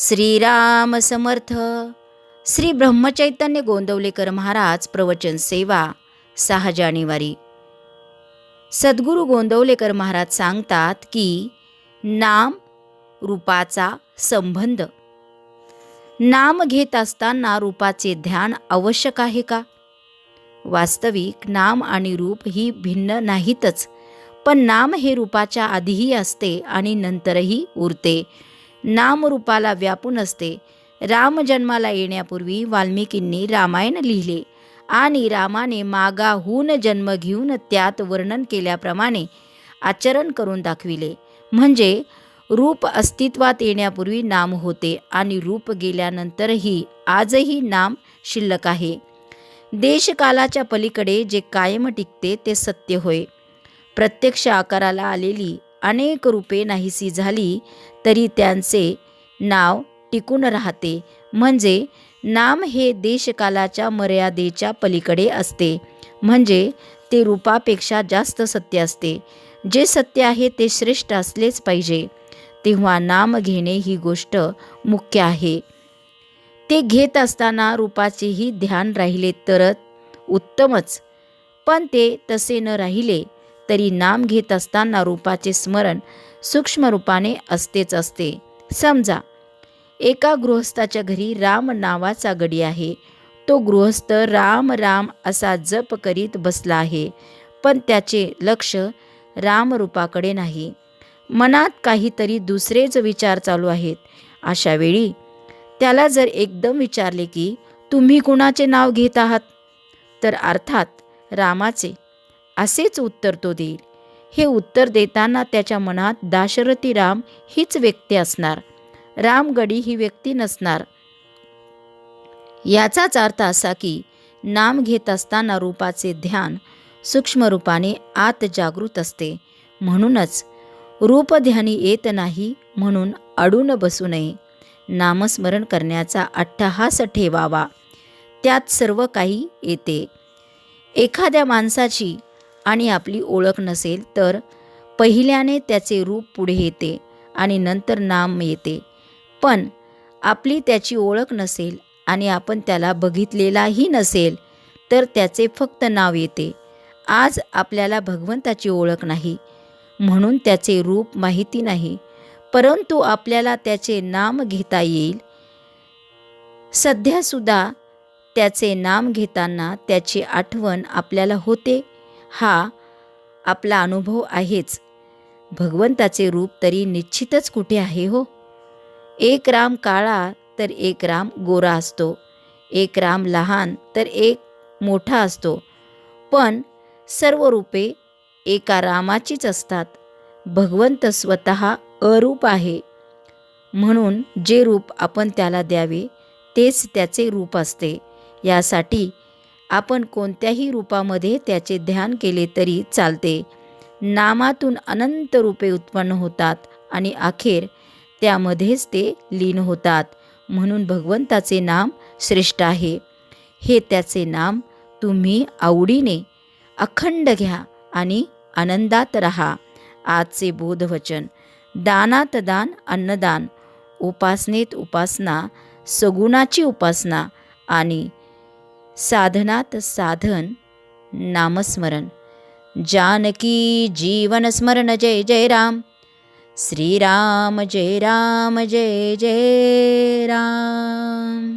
श्रीराम समर्थ. श्री ब्रह्मचैतन्य गोंदवलेकर महाराज प्रवचन सेवा 6 जानेवारी. सद्गुरू गोंदवलेकर महाराज सांगतात की नाम रूपाचा संबंध. नाम घेत असताना रूपाचे ध्यान आवश्यक आहे का? वास्तविक नाम आणि रूप ही भिन्न नाहीतच, पण नाम हे रूपाच्या आधीही असते आणि नंतरही उरते. नाम रूपाला व्यापून असते. राम जन्माला येण्यापूर्वी वाल्मिकींनी रामायण लिहिले आणि रामाने मागाहून जन्म घेऊन त्यात वर्णन केल्याप्रमाणे आचरण करून दाखविले. म्हणजे रूप अस्तित्वात येण्यापूर्वी नाम होते आणि रूप गेल्यानंतरही आजही नाम शिल्लक आहे. देशकालाच्या पलीकडे जे कायम टिकते ते सत्य होय. प्रत्यक्ष आकाराला आलेली अनेक रूपे नाहीसी झाली तरी त्यांचे नाव टिकून राहते. म्हणजे नाम हे देशकालाच्या मर्यादेच्या पलीकडे असते. म्हणजे ते रूपापेक्षा जास्त सत्य असते. जे सत्य आहे ते श्रेष्ठ असलेच पाहिजे. तेव्हा नाम घेणे ही गोष्ट मुख्य आहे. ते घेत असताना रूपाचेही ध्यान राहिले तर उत्तमच, पण ते तसे न राहिले तरी नाम घेत असताना रूपाचे स्मरण सूक्ष्म रूपाने असतेच असते. समजा एका गृहस्थाच्या घरी राम नावाचा गडी आहे. तो गृहस्थ राम राम असा जप करीत बसला आहे, पण त्याचे लक्ष रामरूपाकडे नाही. मनात काहीतरी दुसरेच विचार चालू आहेत. अशा वेळी त्याला जर एकदम विचारले की तुम्ही कुणाचे नाव घेत आहात, तर अर्थात रामाचे असेच उत्तर तो देईल. हे उत्तर देताना त्याच्या मनात दाशरथी राम हीच व्यक्ती असणार. रामगडी ही व्यक्ती नसणार. याचाच अर्थ असा की नाम घेत असताना रूपाचे ध्यान सूक्ष्म रूपाने आत जागृत असते. म्हणूनच रूपध्यानी येत नाही म्हणून अडून बसू नये. नामस्मरण करण्याचा अट्टहास ठेवावा, त्यात सर्व काही येते. एखाद्या माणसाची आणि आपली ओळख नसेल तर पहिल्याने त्याचे रूप पुढे येते आणि नंतर नाम येते. पण आपली त्याची ओळख नसेल आणि आपण त्याला बघितलेलाही नसेल तर त्याचे फक्त नाव येते. आज आपल्याला भगवंताची ओळख नाही म्हणून त्याचे रूप माहिती नाही, परंतु आपल्याला त्याचे नाम घेता येईल. सध्यासुद्धा त्याचे नाम घेताना त्याची आठवण आपल्याला होते. हा आपला अनुभव आहेच. भगवंताचे रूप तरी निश्चितच कुठे आहे हो. एक राम काळा तर एक राम गोरा असतो. एक राम लहान तर एक मोठा असतो. पण सर्व रूपे एका रामाचीच असतात. भगवंत स्वतः अरूप आहे, म्हणून जे रूप आपण त्याला द्यावे तेच त्याचे रूप असते. यासाठी आपण कोणत्याही रूपामध्ये त्याचे ध्यान केले तरी चालते. नामातून अनंत रूपे उत्पन्न होतात आणि अखेर त्यामध्येच ते लीन होतात. म्हणून भगवंताचे नाम श्रेष्ठ आहे. हे त्याचे नाम तुम्ही आवडीने अखंड घ्या आणि आनंदात रहा. आजचे बोधवचन: दानात दान, अन्नदान, उपासनेत उपासना, सगुणाची उपासना आणि साधनात साधन नामस्मरण. जानकी जीवन स्मरण. जय जय राम. श्रीराम जय राम जय जय राम.